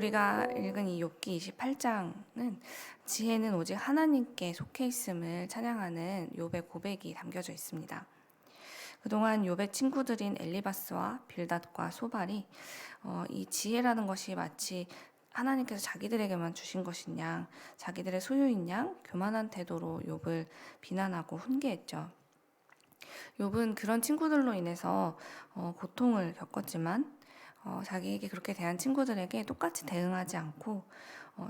우리가 읽은 이 욥기 28장은 지혜는 오직 하나님께 속해 있음을 찬양하는 욥의 고백이 담겨져 있습니다. 그동안 욥의 친구들인 엘리바스와 빌닷과 소발이 이 지혜라는 것이 마치 하나님께서 자기들에게만 주신 것인 양, 자기들의 소유인 양 교만한 태도로 욥을 비난하고 훈계했죠. 욥은 그런 친구들로 인해서 고통을 겪었지만 자기에게 그렇게 대한 친구들에게 똑같이 대응하지 않고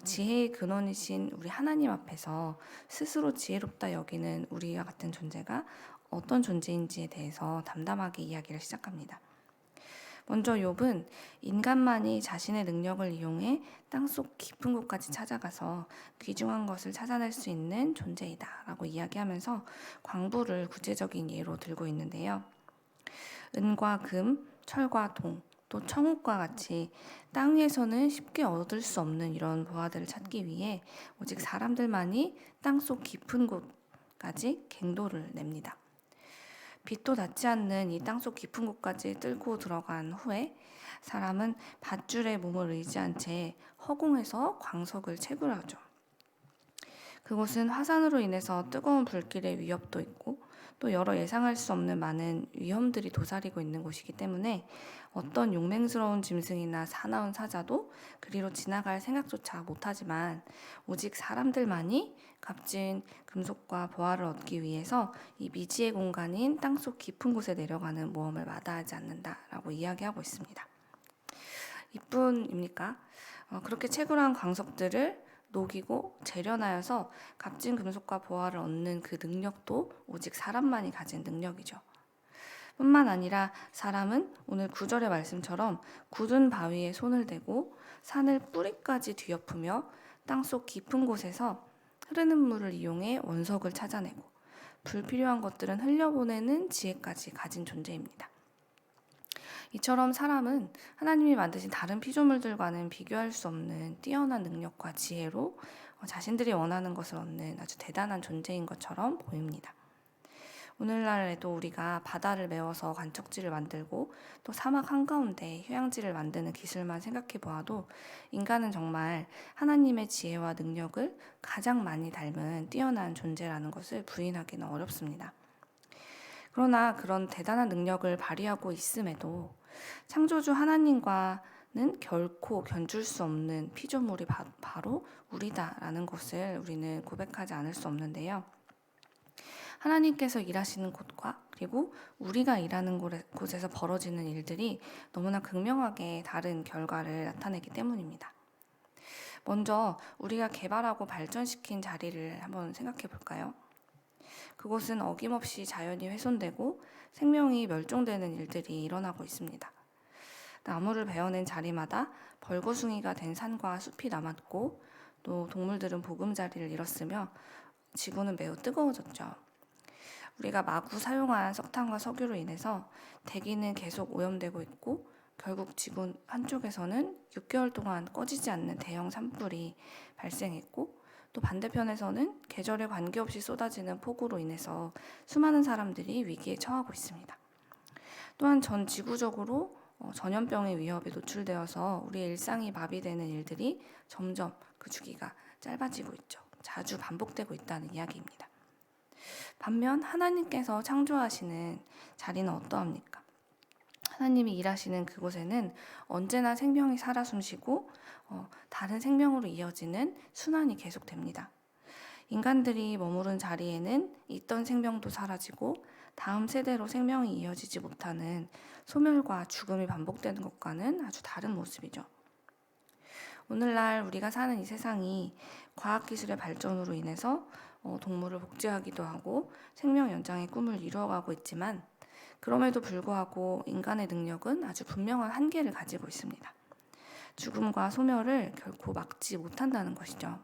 지혜의 근원이신 우리 하나님 앞에서 스스로 지혜롭다 여기는 우리와 같은 존재가 어떤 존재인지에 대해서 담담하게 이야기를 시작합니다. 먼저 욥은 인간만이 자신의 능력을 이용해 땅속 깊은 곳까지 찾아가서 귀중한 것을 찾아낼 수 있는 존재이다 라고 이야기하면서 광부를 구체적인 예로 들고 있는데요. 은과 금, 철과 동, 또 청옥과 같이 땅 위에서는 쉽게 얻을 수 없는 이런 보화들을 찾기 위해 오직 사람들만이 땅속 깊은 곳까지 갱도를 냅니다. 빛도 닿지 않는 이 땅속 깊은 곳까지 뚫고 들어간 후에 사람은 밧줄에 몸을 의지한 채 허공에서 광석을 채굴하죠. 그곳은 화산으로 인해서 뜨거운 불길의 위협도 있고 또 여러 예상할 수 없는 많은 위험들이 도사리고 있는 곳이기 때문에 어떤 용맹스러운 짐승이나 사나운 사자도 그리로 지나갈 생각조차 못하지만 오직 사람들만이 값진 금속과 보화를 얻기 위해서 이 미지의 공간인 땅속 깊은 곳에 내려가는 모험을 마다하지 않는다라고 이야기하고 있습니다. 이뿐입니까? 그렇게 채굴한 광석들을 녹이고 재련하여서 값진 금속과 보화를 얻는 그 능력도 오직 사람만이 가진 능력이죠. 뿐만 아니라 사람은 오늘 9절의 말씀처럼 굳은 바위에 손을 대고 산을 뿌리까지 뒤엎으며 땅속 깊은 곳에서 흐르는 물을 이용해 원석을 찾아내고 불필요한 것들은 흘려보내는 지혜까지 가진 존재입니다. 이처럼 사람은 하나님이 만드신 다른 피조물들과는 비교할 수 없는 뛰어난 능력과 지혜로 자신들이 원하는 것을 얻는 아주 대단한 존재인 것처럼 보입니다. 오늘날에도 우리가 바다를 메워서 관측지를 만들고 또 사막 한가운데 휴양지를 만드는 기술만 생각해 보아도 인간은 정말 하나님의 지혜와 능력을 가장 많이 닮은 뛰어난 존재라는 것을 부인하기는 어렵습니다. 그러나 그런 대단한 능력을 발휘하고 있음에도 창조주 하나님과는 결코 견줄 수 없는 피조물이 바로 우리다라는 것을 우리는 고백하지 않을 수 없는데요. 하나님께서 일하시는 곳과 그리고 우리가 일하는 곳에서 벌어지는 일들이 너무나 극명하게 다른 결과를 나타내기 때문입니다. 먼저 우리가 개발하고 발전시킨 자리를 한번 생각해 볼까요? 그곳은 어김없이 자연이 훼손되고 생명이 멸종되는 일들이 일어나고 있습니다. 나무를 베어낸 자리마다 벌거숭이가 된 산과 숲이 남았고 또 동물들은 보금자리를 잃었으며 지구는 매우 뜨거워졌죠. 우리가 마구 사용한 석탄과 석유로 인해서 대기는 계속 오염되고 있고 결국 지구 한쪽에서는 6개월 동안 꺼지지 않는 대형 산불이 발생했고 또 반대편에서는 계절에 관계없이 쏟아지는 폭우로 인해서 수많은 사람들이 위기에 처하고 있습니다. 또한 전 지구적으로 전염병의 위협에 노출되어서 우리의 일상이 마비되는 일들이 점점 그 주기가 짧아지고 있죠. 자주 반복되고 있다는 이야기입니다. 반면 하나님께서 창조하시는 자리는 어떠합니까? 하나님이 일하시는 그곳에는 언제나 생명이 살아 숨쉬고 다른 생명으로 이어지는 순환이 계속됩니다. 인간들이 머무른 자리에는 있던 생명도 사라지고 다음 세대로 생명이 이어지지 못하는 소멸과 죽음이 반복되는 것과는 아주 다른 모습이죠. 오늘날 우리가 사는 이 세상이 과학기술의 발전으로 인해서 동물을 복제하기도 하고 생명 연장의 꿈을 이루어가고 있지만 그럼에도 불구하고 인간의 능력은 아주 분명한 한계를 가지고 있습니다. 죽음과 소멸을 결코 막지 못한다는 것이죠.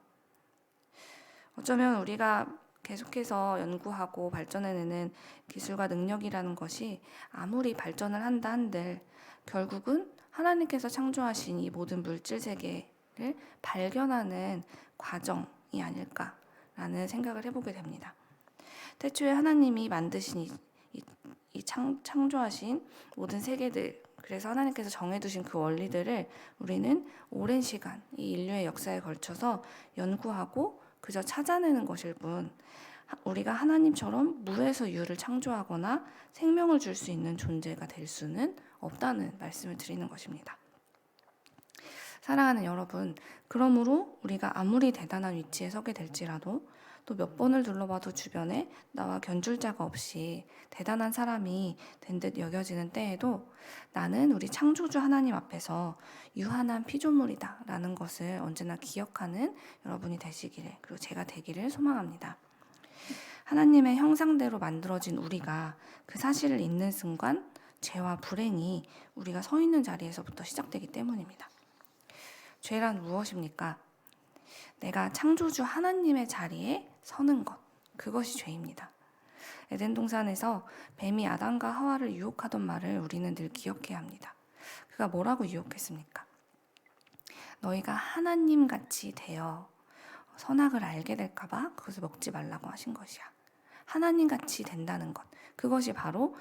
어쩌면 우리가 계속해서 연구하고 발전해내는 기술과 능력이라는 것이 아무리 발전을 한다 한들 결국은 하나님께서 창조하신 이 모든 물질 세계를 발견하는 과정이 아닐까라는 생각을 해보게 됩니다. 태초에 하나님이 만드신 이 창조하신 모든 세계들 그래서 하나님께서 정해두신 그 원리들을 우리는 오랜 시간, 이 인류의 역사에 걸쳐서 연구하고 그저 찾아내는 것일 뿐, 우리가 하나님처럼 무에서 유를 창조하거나 생명을 줄 수 있는 존재가 될 수는 없다는 말씀을 드리는 것입니다. 사랑하는 여러분, 그러므로 우리가 아무리 대단한 위치에 서게 될지라도 또 몇 번을 둘러봐도 주변에 나와 견줄 자가 없이 대단한 사람이 된 듯 여겨지는 때에도 나는 우리 창조주 하나님 앞에서 유한한 피조물이다 라는 것을 언제나 기억하는 여러분이 되시기를, 그리고 제가 되기를 소망합니다. 하나님의 형상대로 만들어진 우리가 그 사실을 잊는 순간 죄와 불행이 우리가 서 있는 자리에서부터 시작되기 때문입니다. 죄란 무엇입니까? 내가 창조주 하나님의 자리에 서는 것, 그것이 죄입니다. 에덴 동산에서 뱀이 아담과 하와를 유혹하던 말을 우리는 늘 기억해야 합니다. 그가 뭐라고 유혹했습니까? 너희가 하나님같이 되어 선악을 알게 될까봐 그것을 먹지 말라고 하신 것이야. 하나님같이 된다는 것, 그것이 바로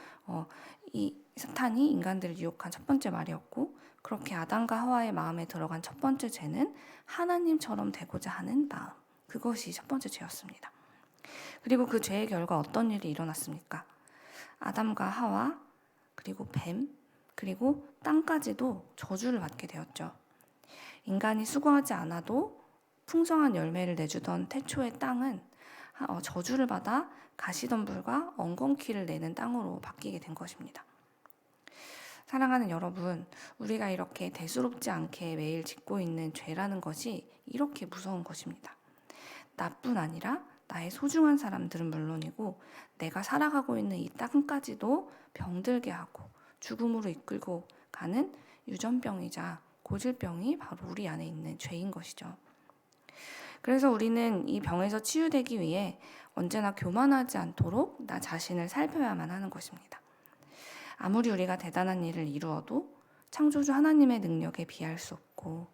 이 사탄이 인간들을 유혹한 첫 번째 말이었고, 그렇게 아담과 하와의 마음에 들어간 첫 번째 죄는 하나님처럼 되고자 하는 마음, 그것이 첫 번째 죄였습니다. 그리고 그 죄의 결과 어떤 일이 일어났습니까? 아담과 하와, 그리고 뱀, 그리고 땅까지도 저주를 받게 되었죠. 인간이 수고하지 않아도 풍성한 열매를 내주던 태초의 땅은 저주를 받아 가시덤불과 엉겅퀴를 내는 땅으로 바뀌게 된 것입니다. 사랑하는 여러분, 우리가 이렇게 대수롭지 않게 매일 짓고 있는 죄라는 것이 이렇게 무서운 것입니다. 나뿐 아니라 나의 소중한 사람들은 물론이고 내가 살아가고 있는 이 땅까지도 병들게 하고 죽음으로 이끌고 가는 유전병이자 고질병이 바로 우리 안에 있는 죄인 것이죠. 그래서 우리는 이 병에서 치유되기 위해 언제나 교만하지 않도록 나 자신을 살펴야만 하는 것입니다. 아무리 우리가 대단한 일을 이루어도 창조주 하나님의 능력에 비할 수 없고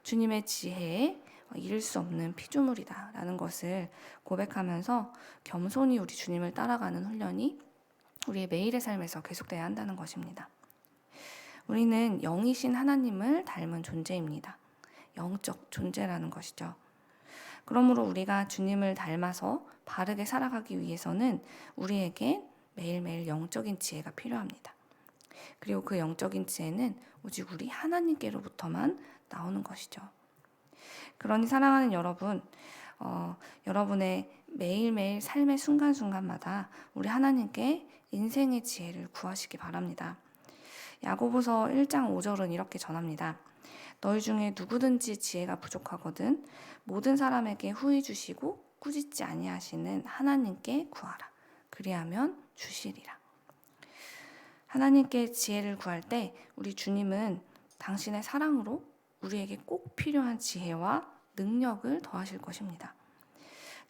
주님의 지혜에 이를 수 없는 피조물이다 라는 것을 고백하면서 겸손히 우리 주님을 따라가는 훈련이 우리의 매일의 삶에서 계속돼야 한다는 것입니다. 우리는 영이신 하나님을 닮은 존재입니다. 영적 존재라는 것이죠. 그러므로 우리가 주님을 닮아서 바르게 살아가기 위해서는 우리에게 매일매일 영적인 지혜가 필요합니다. 그리고 그 영적인 지혜는 오직 우리 하나님께로부터만 나오는 것이죠. 그러니 사랑하는 여러분, 여러분의 매일매일 삶의 순간순간마다 우리 하나님께 인생의 지혜를 구하시기 바랍니다. 야고보서 1장 5절은 이렇게 전합니다. 너희 중에 누구든지 지혜가 부족하거든 모든 사람에게 후히 주시고 꾸짖지 아니하시는 하나님께 구하라. 그리하면 주시리라. 하나님께 지혜를 구할 때 우리 주님은 당신의 사랑으로 우리에게 꼭 필요한 지혜와 능력을 더하실 것입니다.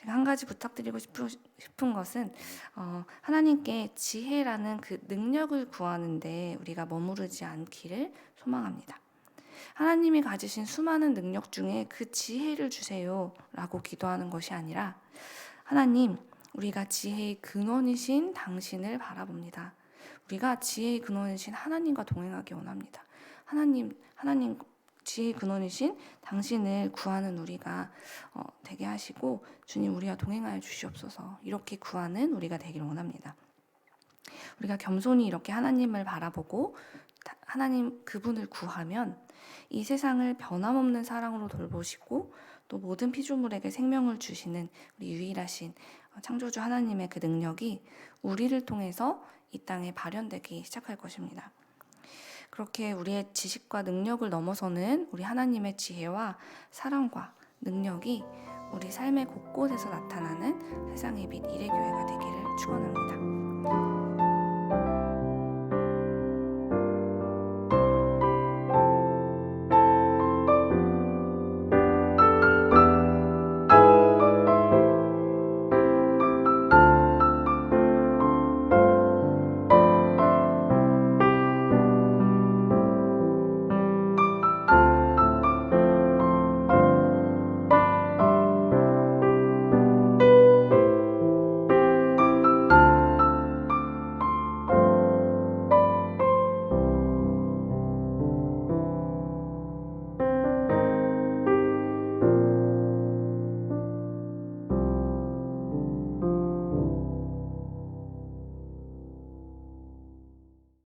제가 한 가지 부탁드리고 싶은 것은 하나님께 지혜라는 그 능력을 구하는데 우리가 머무르지 않기를 소망합니다. 하나님이 가지신 수많은 능력 중에 그 지혜를 주세요 라고 기도하는 것이 아니라 하나님, 우리가 지혜의 근원이신 당신을 바라봅니다. 우리가 지혜의 근원이신 하나님과 동행하기 원합니다. 하나님 지혜의 근원이신 당신을 구하는 우리가 되게 하시고 주님 우리와 동행하여 주시옵소서 이렇게 구하는 우리가 되기를 원합니다. 우리가 겸손히 이렇게 하나님을 바라보고 하나님 그분을 구하면 이 세상을 변함없는 사랑으로 돌보시고 또 모든 피조물에게 생명을 주시는 우리 유일하신 창조주 하나님의 그 능력이 우리를 통해서 이 땅에 발현되기 시작할 것입니다. 그렇게 우리의 지식과 능력을 넘어서는 우리 하나님의 지혜와 사랑과 능력이 우리 삶의 곳곳에서 나타나는 세상의 빛 이레교회가 되기를 축원합니다.